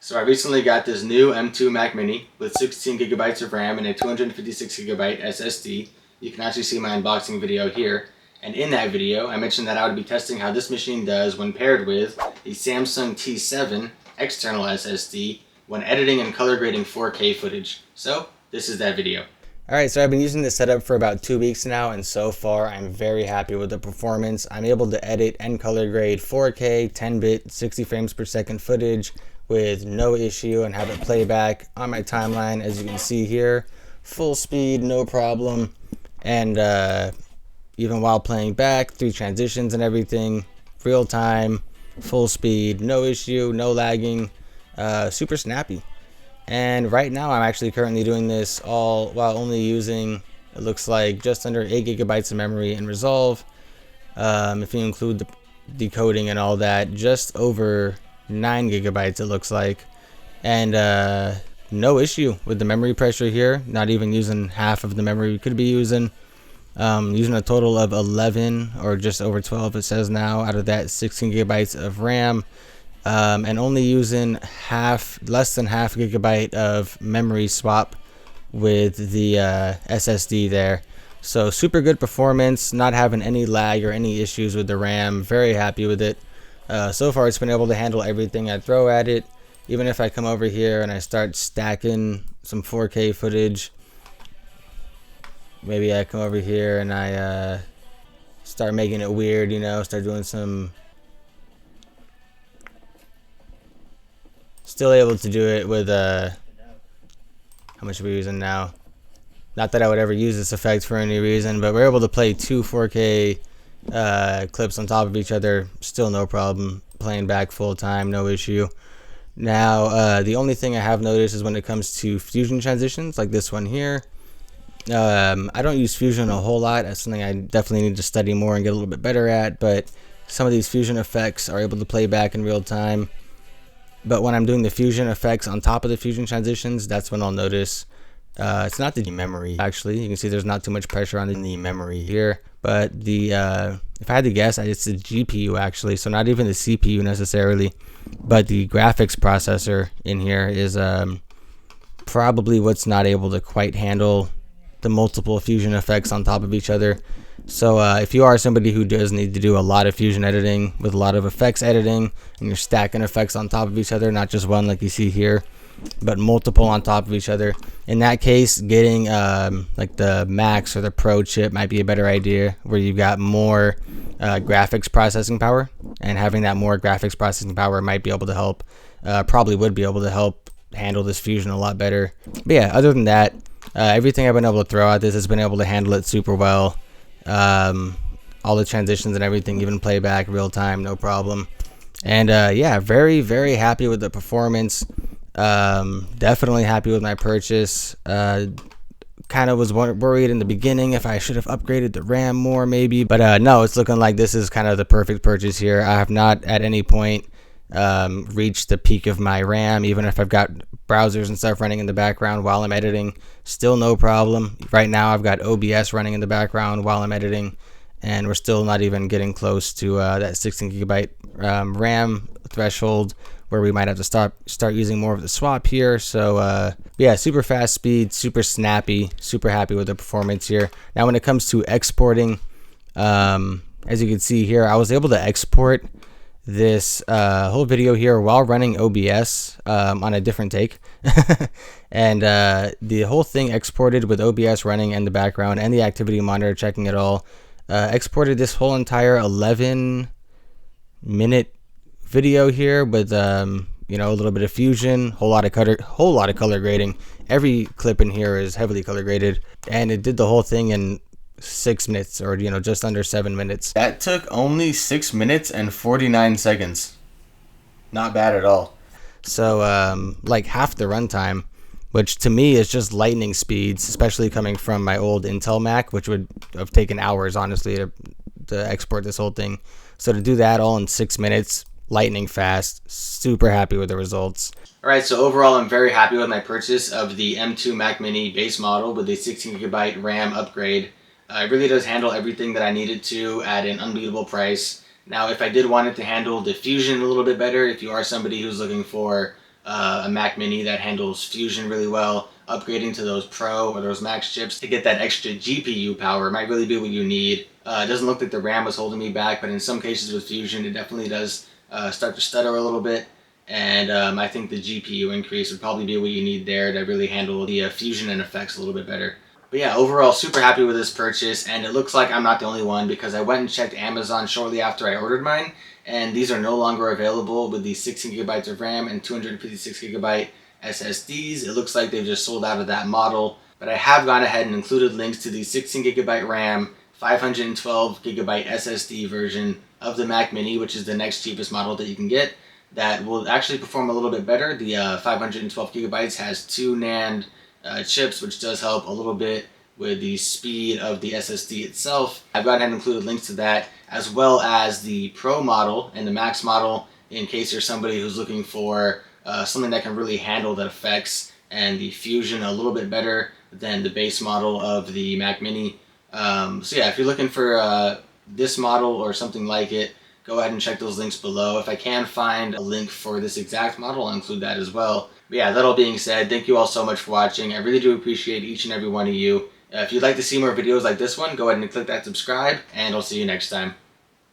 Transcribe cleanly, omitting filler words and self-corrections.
So I recently got this new M2 Mac Mini with 16 gigabytes of RAM and a 256 gigabyte SSD. You can actually see my unboxing video here. And in that video, I mentioned that I would be testing how this machine does when paired with the Samsung T7 external SSD when editing and color grading 4K footage. So this is that video. Alright, so I've been using this setup for about 2 weeks now, and so far I'm very happy with the performance. I'm able to edit and color grade 4K, 10-bit, 60 frames per second footage with no issue and have it play back on my timeline, as you can see here. Full speed, no problem. And even while playing back, through transitions and everything, real time, full speed, no issue, no lagging, super snappy. And right now I'm actually currently doing this all while only using, it looks like, just under 8 gigabytes of memory in Resolve. If you include the decoding and all that, just over 9 gigabytes it looks like. And no issue with the memory pressure here, not even using half of the memory we could be using. Using a total of 11 or just over 12 it says now out of that 16 gigabytes of RAM. And only using less than half gigabyte of memory swap with the SSD there. So super good performance, not having any lag or any issues with the RAM. Very happy with it. So far it's been able to handle everything I throw at it. Even if I come over here and I start stacking some 4K footage, maybe I come over here and I start making it weird, you know, start doing some... Still able to do it with how much are we using now? Not that I would ever use this effect for any reason, but we're able to play two 4K clips on top of each other, still no problem. Playing back full time, no issue. Now the only thing I have noticed is when it comes to fusion transitions, like this one here. I don't use fusion a whole lot. That's something I definitely need to study more and get a little bit better at, but some of these fusion effects are able to play back in real time. But when I'm doing the fusion effects on top of the fusion transitions, that's when I'll notice it's not the memory. Actually, you can see there's not too much pressure on the memory here. But the if I had to guess, it's the GPU actually. So not even the CPU necessarily, but the graphics processor in here is probably what's not able to quite handle the multiple fusion effects on top of each other. So if you are somebody who does need to do a lot of fusion editing with a lot of effects editing, and you're stacking effects on top of each other, not just one like you see here, but multiple on top of each other, in that case, getting like the Max or the Pro chip might be a better idea, where you've got more graphics processing power, and having that more graphics processing power might be able to help, probably would be able to help handle this fusion a lot better. But yeah, other than that, everything I've been able to throw at this has been able to handle it super well. All the transitions and everything, even playback real time, no problem. And yeah, very, very happy with the performance. Definitely happy with my purchase. Kind of was worried in the beginning if I should have upgraded the RAM more maybe, but no, it's looking like this is kind of the perfect purchase here. I have not at any point reached the peak of my RAM, even if I've got browsers and stuff running in the background while I'm editing, still no problem. Right now I've got OBS running in the background while I'm editing, and we're still not even getting close to that 16 gigabyte RAM threshold, where we might have to start using more of the swap here. So yeah, super fast speed, super snappy, super happy with the performance here. Now when it comes to exporting, as you can see here, I was able to export this whole video here while running OBS on a different take. And the whole thing exported with OBS running in the background and the activity monitor checking it all. Exported this whole entire 11-minute video here with you know, a little bit of fusion, whole lot of color grading. Every clip in here is heavily color graded, and it did the whole thing in 6 minutes, or you know, just under 7 minutes. That took only 6 minutes and 49 seconds. Not bad at all. So like half the runtime, which to me is just lightning speeds, especially coming from my old Intel Mac, which would have taken hours honestly to export this whole thing. So to do that all in 6 minutes, lightning fast, super happy with the results. Alright, so overall I'm very happy with my purchase of the M2 Mac Mini base model with a 16 gigabyte RAM upgrade. It really does handle everything that I needed to at an unbeatable price. Now, if I did want it to handle the fusion a little bit better, if you are somebody who's looking for a Mac Mini that handles Fusion really well, upgrading to those Pro or those Max chips to get that extra GPU power might really be what you need. It doesn't look like the RAM was holding me back, but in some cases with Fusion, it definitely does start to stutter a little bit. And I think the GPU increase would probably be what you need there to really handle the Fusion and effects a little bit better. But yeah, overall, super happy with this purchase, and it looks like I'm not the only one because I went and checked Amazon shortly after I ordered mine, and these are no longer available with the 16 gigabytes of RAM and 256 gigabyte SSDs. It looks like they've just sold out of that model, but I have gone ahead and included links to the 16 gigabyte RAM, 512 gigabyte SSD version of the Mac Mini, which is the next cheapest model that you can get, that will actually perform a little bit better. The 512 gigabytes has 2 NAND chips, which does help a little bit with the speed of the SSD itself. I've gone ahead and included links to that, as well as the Pro model and the Max model, in case you're somebody who's looking for something that can really handle the effects and the Fusion a little bit better than the base model of the Mac Mini. So yeah, if you're looking for this model or something like it, go ahead and check those links below. If I can find a link for this exact model, I'll include that as well. But yeah, that all being said, thank you all so much for watching. I really do appreciate each and every one of you. If you'd like to see more videos like this one, go ahead and click that subscribe, and I'll see you next time.